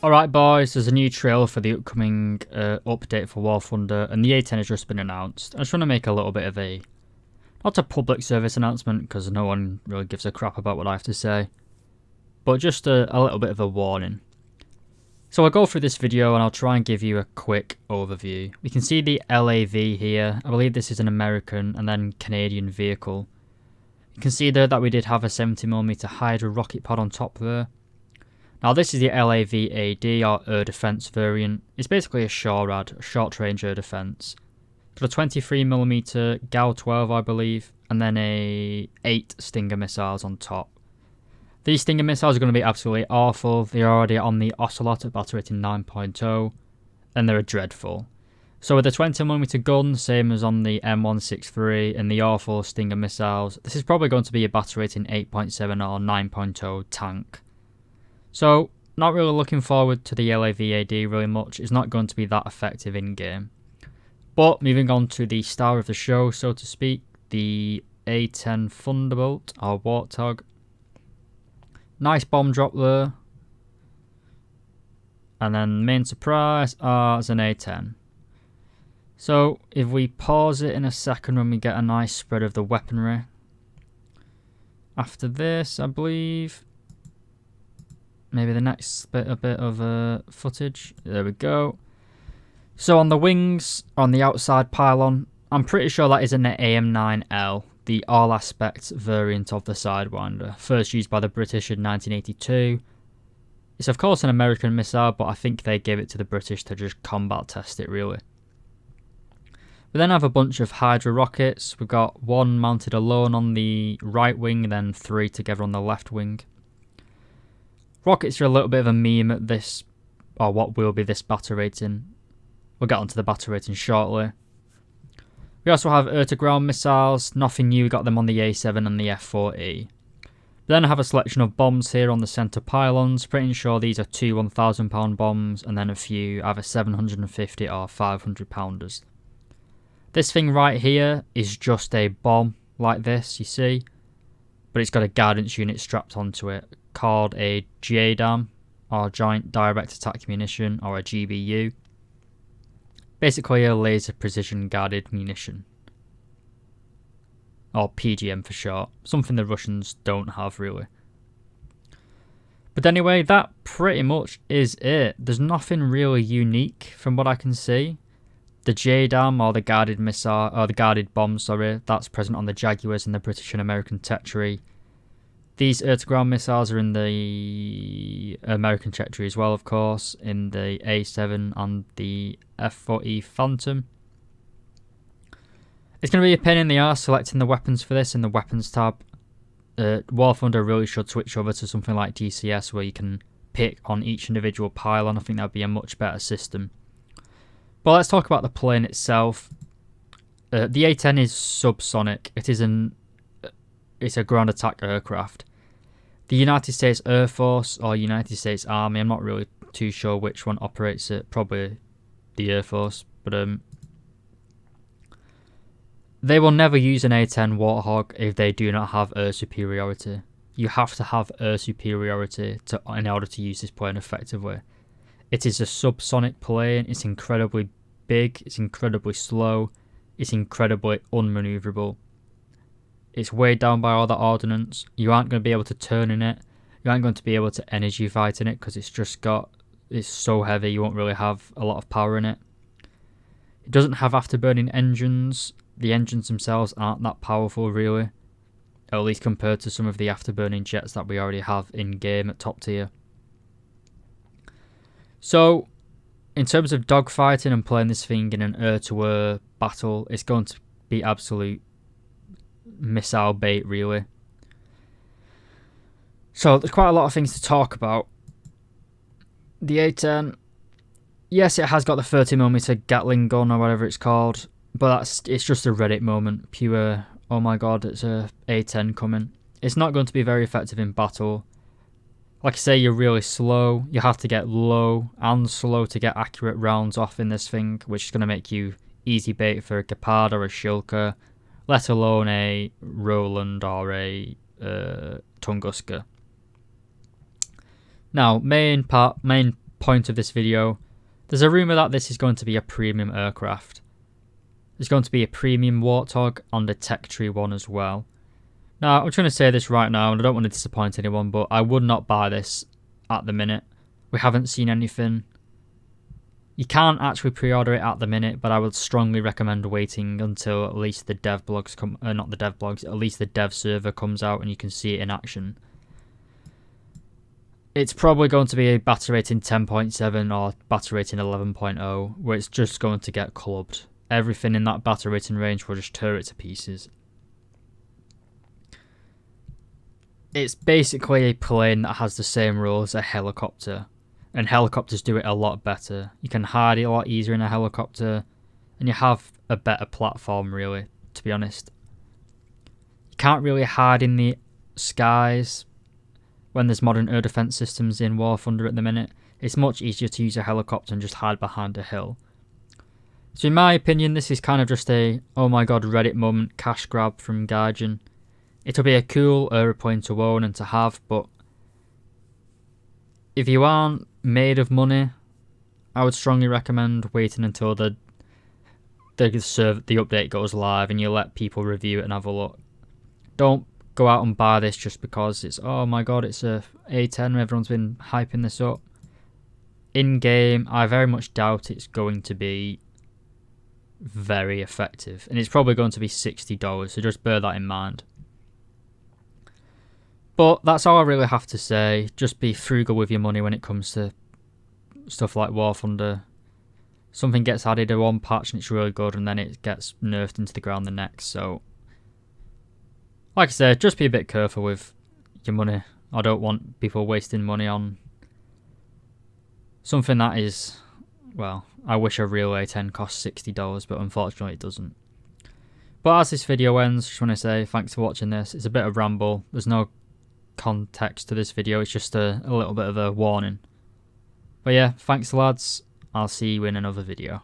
Alright boys, there's a new trailer for the upcoming update for War Thunder, and the A-10 has just been announced. I just want to make a little bit of a, not a public service announcement, because no one really gives a crap about what I have to say, but just a little bit of a warning. So I'll go through this video and I'll try and give you a quick overview. We can see the LAV here. I believe this is an American and then Canadian vehicle. You can see there that we did have a 70mm Hydra rocket pod on top there. Now this is the LAV-AD, or air defense variant. It's basically a SHORAD, a short-range air defense. Got a 23mm GAU-12, I believe, and then 8 Stinger missiles on top. These Stinger missiles are going to be absolutely awful. They're already on the Ocelot at battle rating 9.0, and they're dreadful. So with the 20mm gun, same as on the M163 and the awful Stinger missiles, this is probably going to be a battle rating 8.7 or 9.0 tank. So, not really looking forward to the LAV-AD really much. It's not going to be that effective in-game. But, moving on to the star of the show, so to speak, the A-10 Thunderbolt, or Warthog. Nice bomb drop there. And then, main surprise, it's an A-10. So, if we pause it in a second when we get a nice spread of the weaponry. After this, I believe... maybe the next bit of footage. There we go. So on the wings, on the outside pylon, I'm pretty sure that is an AM-9L, the all-aspects variant of the Sidewinder, first used by the British in 1982. It's of course an American missile, but I think they gave it to the British to just combat test it really. We then have a bunch of Hydra rockets. We've got one mounted alone on the right wing, and then 3 together on the left wing. Rockets are a little bit of a meme at this, or what will be this battle rating. We'll get onto the battle rating shortly. We also have air-to-ground missiles. Nothing new, we got them on the A-7 and the F-4E. We then have a selection of bombs here on the centre pylons. Pretty sure these are 2 1,000-pound bombs, and then a few either 750 or 500-pounders. This thing right here is just a bomb like this, you see, but it's got a guidance unit strapped onto it, called a JDAM, or Joint Direct Attack Munition, or a GBU. Basically a laser precision guided munition. Or PGM for short. Something the Russians don't have really. But anyway, that pretty much is it. There's nothing really unique from what I can see. The JDAM, or the guided missile, or the guided bomb, sorry, that's present on the Jaguars and the British and American Tetri. These air-to-ground missiles are in the American Tetri as well, of course, in the A-7 and the F-4E Phantom. It's going to be a pain in the arse selecting the weapons for this in the weapons tab. War Thunder really should switch over to something like DCS where you can pick on each individual pylon. I think that would be a much better system. But let's talk about the plane itself. The A-10 is subsonic. It's a ground attack aircraft. The United States Air Force or United States Army, I'm not really too sure which one operates it, probably the Air Force, but they will never use an A-10 Warthog if they do not have air superiority. You have to have air superiority in order to use this plane effectively. It is a subsonic plane, it's incredibly big, it's incredibly slow, it's incredibly unmanoeuvrable. It's weighed down by all the ordnance. You aren't going to be able to turn in it. You aren't going to be able to energy fight in it because it's so heavy you won't really have a lot of power in it. It doesn't have afterburning engines. The engines themselves aren't that powerful really, at least compared to some of the afterburning jets that we already have in game at top tier. So, in terms of dogfighting and playing this thing in an air-to-air battle, it's going to be absolute missile bait really. So there's quite a lot of things to talk about. The A-10, yes, it has got the 30mm Gatling gun or whatever it's called, but it's just a Reddit moment, pure oh my god, it's a A-10 coming. It's not going to be very effective in battle. Like I say, you're really slow. You have to get low and slow to get accurate rounds off in this thing, which is going to make you easy bait for a Gepard or a Shilka, let alone a Roland or a Tunguska. Now, main point of this video, there's a rumour that this is going to be a premium aircraft. There's going to be a premium Warthog on the Tech Tree one as well. Now, I'm trying to say this right now, and I don't want to disappoint anyone, but I would not buy this at the minute. We haven't seen anything. You can't actually pre-order it at the minute, but I would strongly recommend waiting until at least the dev blogs come, not the dev blogs, at least the dev server comes out and you can see it in action. It's probably going to be a battery rating 10.7 or battery rating 11.0, where it's just going to get clubbed. Everything in that battery rating range will just tear it to pieces. It's basically a plane that has the same rules as a helicopter. And helicopters do it a lot better. You can hide it a lot easier in a helicopter. And you have a better platform, really, to be honest. You can't really hide in the skies when there's modern air defense systems in War Thunder at the minute. It's much easier to use a helicopter and just hide behind a hill. So in my opinion, this is kind of just a, oh my god, Reddit moment cash grab from Gaijin. It'll be a cool aeroplane to own and to have, but if you aren't made of money, I would strongly recommend waiting until the update goes live and you let people review it and have a look. Don't go out and buy this just because it's, oh my god, it's a A-10, everyone's been hyping this up. In game, I very much doubt it's going to be very effective, and it's probably going to be $60, so just bear that in mind. But that's all I really have to say. Just be frugal with your money when it comes to stuff like War Thunder. Something gets added to one patch and it's really good, and then it gets nerfed into the ground the next. So, like I said, just be a bit careful with your money. I don't want people wasting money on something that is, well, I wish a real A-10 cost $60, but unfortunately it doesn't. But as this video ends, I just want to say thanks for watching this. It's a bit of ramble. There's no context to this video, it's just a little bit of a warning. But yeah, thanks lads, I'll see you in another video.